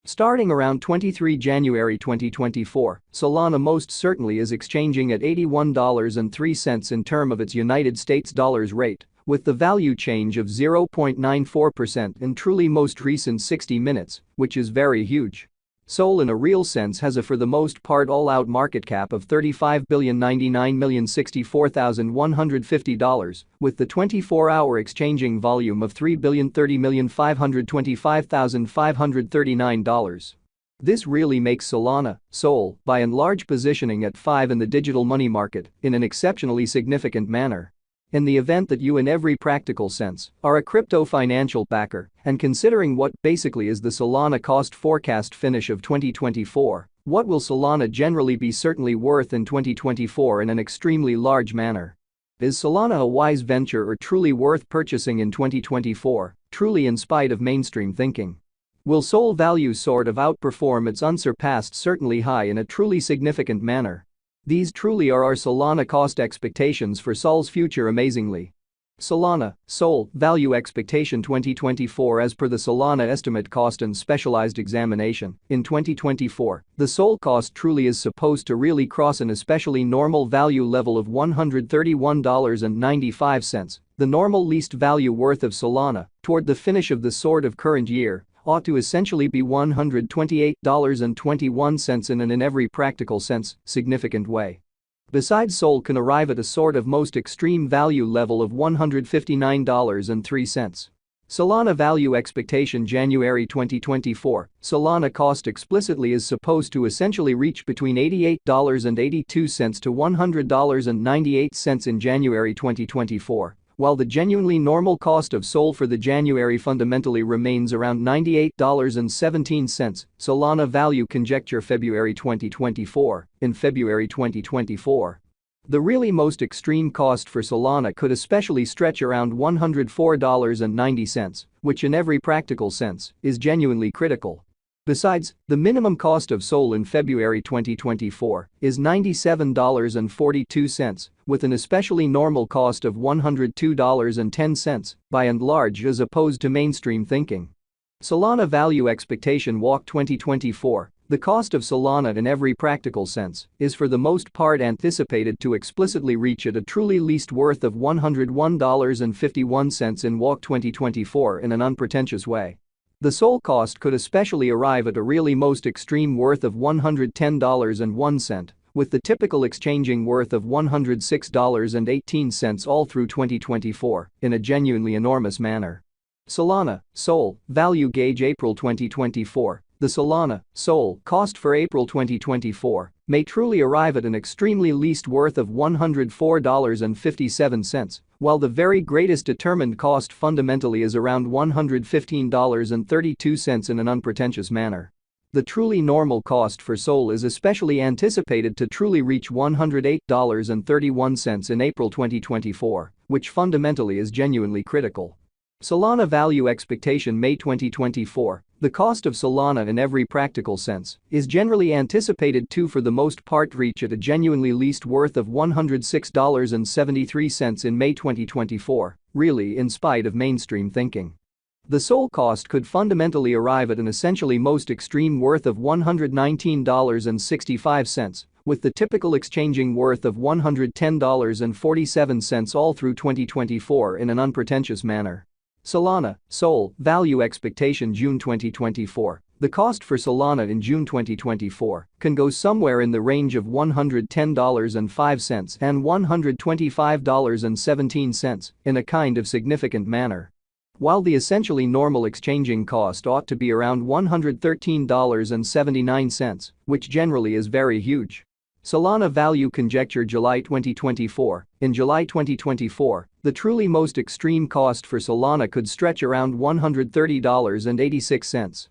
Starting around 23 January 2024, Solana most certainly is exchanging at $81.03 in term of its United States dollars rate, with the value change of 0.94% in truly most recent 60 minutes, which is very huge. Sol in a real sense has a for the most part all-out market cap of $35,099,064,150, with the 24-hour exchanging volume of $3,030,525,539. This really makes Solana, Sol, by and large positioning at 5 in the digital money market in an exceptionally significant manner. In the event that you in every practical sense are a crypto financial backer and considering what basically is the Solana cost forecast finish of 2024, what will Solana generally be certainly worth in 2024 in an extremely large manner? Is Solana a wise venture or truly worth purchasing in 2024, truly in spite of mainstream thinking? Will Sol value sort of outperform its unsurpassed certainly high in a truly significant manner? These truly are our Solana cost expectations for Sol's future amazingly. Solana, Sol, value expectation 2024 as per the Solana estimate cost and specialized examination. In 2024, the Sol cost truly is supposed to really cross an especially normal value level of $131.95, the normal least value worth of Solana, toward the finish of the sort of current year, ought to essentially be $128.21 in every practical sense, significant way. Besides, Sol can arrive at a sort of most extreme value level of $159.03. Solana value expectation January 2024, Solana cost explicitly is supposed to essentially reach between $88.82 to $100.98 in January 2024. While the genuinely normal cost of Sol for the January fundamentally remains around $98.17, Solana value conjecture February 2024. In February 2024, the really most extreme cost for Solana could especially stretch around $104.90, which in every practical sense is genuinely critical. Besides, the minimum cost of Sol in February 2024 is $97.42, with an especially normal cost of $102.10, by and large as opposed to mainstream thinking. Solana value expectation walk 2024, the cost of Solana in every practical sense is for the most part anticipated to explicitly reach at a truly least worth of $101.51 in walk 2024 in an unpretentious way. The Sol cost could especially arrive at a really most extreme worth of $110.01, with the typical exchanging worth of $106.18 all through 2024 in a genuinely enormous manner. Solana, Sol, value gauge April 2024. The Solana, Sol, cost for April 2024 may truly arrive at an extremely least worth of $104.57, while the very greatest determined cost fundamentally is around $115.32 in an unpretentious manner. The truly normal cost for Sol is especially anticipated to truly reach $108.31 in April 2024, which fundamentally is genuinely critical. Solana value expectation May 2024, the cost of Solana in every practical sense is generally anticipated to for the most part reach at a genuinely least worth of $106.73 in May 2024, really in spite of mainstream thinking. The Sol cost could fundamentally arrive at an essentially most extreme worth of $119.65, with the typical exchanging worth of $110.47 all through 2024 in an unpretentious manner. Solana, Sol, value expectation June 2024. The cost for Solana in June 2024 can go somewhere in the range of $110.05 and $125.17 in a kind of significant manner. While the essentially normal exchanging cost ought to be around $113.79, which generally is very huge. Solana value conjecture July 2024. In July 2024, the truly most extreme cost for Solana could stretch around $130.86.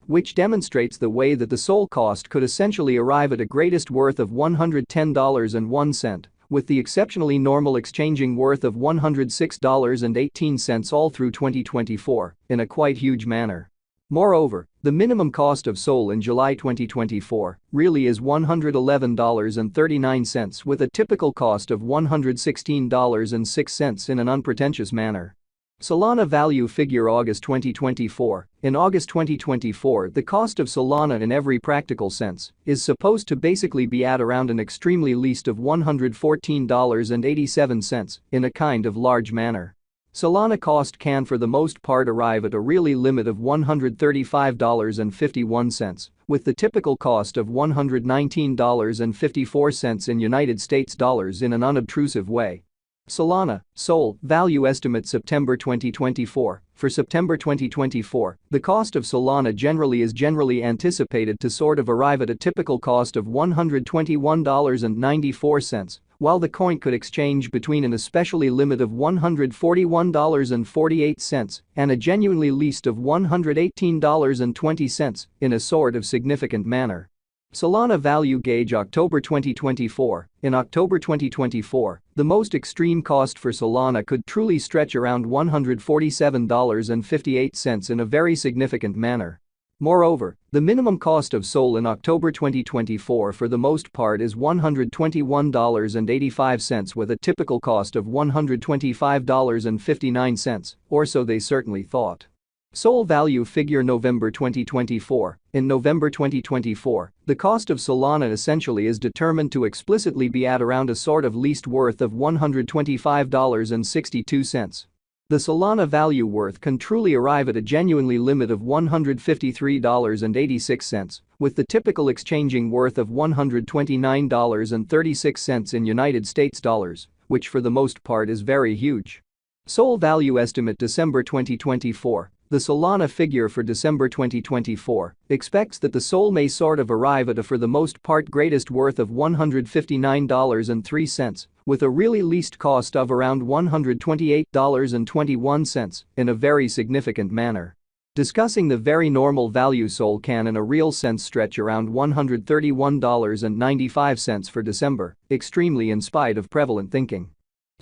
Which demonstrates the way that the Sol cost could essentially arrive at a greatest worth of $110.01, with the exceptionally normal exchanging worth of $106.18 all through 2024 in a quite huge manner. Moreover, the minimum cost of Sol in July 2024 really is $111.39 with a typical cost of $116.06 in an unpretentious manner. Solana value figure August 2024. In August 2024, the cost of Solana in every practical sense is supposed to basically be at around an extremely least of $114.87 in a kind of large manner. Solana cost can for the most part arrive at a really limit of $135.51, with the typical cost of $119.54 in United States dollars in an unobtrusive way. Solana, SOL, value estimate September 2024. For September 2024, the cost of Solana is generally anticipated to sort of arrive at a typical cost of $121.94, while the coin could exchange between an especially limit of $141.48 and a genuinely least of $118.20 in a sort of significant manner. Solana value gauge October 2024. In October 2024, the most extreme cost for Solana could truly stretch around $147.58 in a very significant manner. Moreover, the minimum cost of SOL in October 2024 for the most part is $121.85 with a typical cost of $125.59, or so they certainly thought. SOL value figure November 2024. In November 2024, the cost of Solana essentially is determined to explicitly be at around a sort of least worth of $125.62. The Solana value worth can truly arrive at a genuinely limit of $153.86, with the typical exchanging worth of $129.36 in United States dollars, which for the most part is very huge. SOL value estimate December 2024. The Solana figure for December 2024 expects that the SOL may sort of arrive at a for the most part greatest worth of $159.03, with a really least cost of around $128.21 in a very significant manner. Discussing the very normal value SOL can in a real sense stretch around $131.95 for December, extremely in spite of prevalent thinking.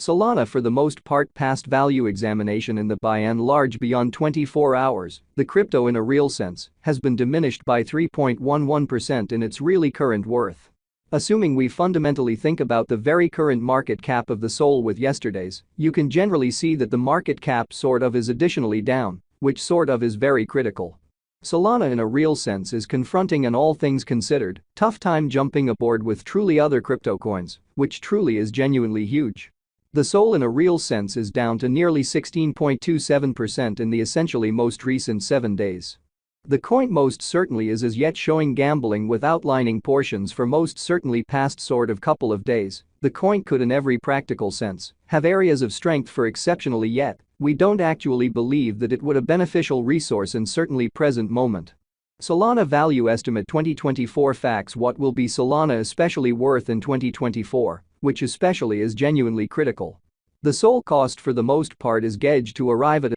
Solana for the most part passed value examination in the by and large beyond 24 hours, the crypto in a real sense has been diminished by 3.11% in its really current worth. Assuming we fundamentally think about the very current market cap of the SOL with yesterday's, you can generally see that the market cap sort of is additionally down, which sort of is very critical. Solana in a real sense is confronting an all things considered tough time jumping aboard with truly other crypto coins, which truly is genuinely huge. The SOL in a real sense is down to nearly 16.27% in the essentially most recent 7 days. The coin most certainly is as yet showing gambling with outlining portions for most certainly past sort of couple of days. The coin could in every practical sense have areas of strength for exceptionally yet we don't actually believe that it would a beneficial resource in certainly present moment. Solana value estimate 2024 facts. What will be Solana especially worth in 2024? Which especially is genuinely critical. The SOL cost for the most part is gauged to arrive at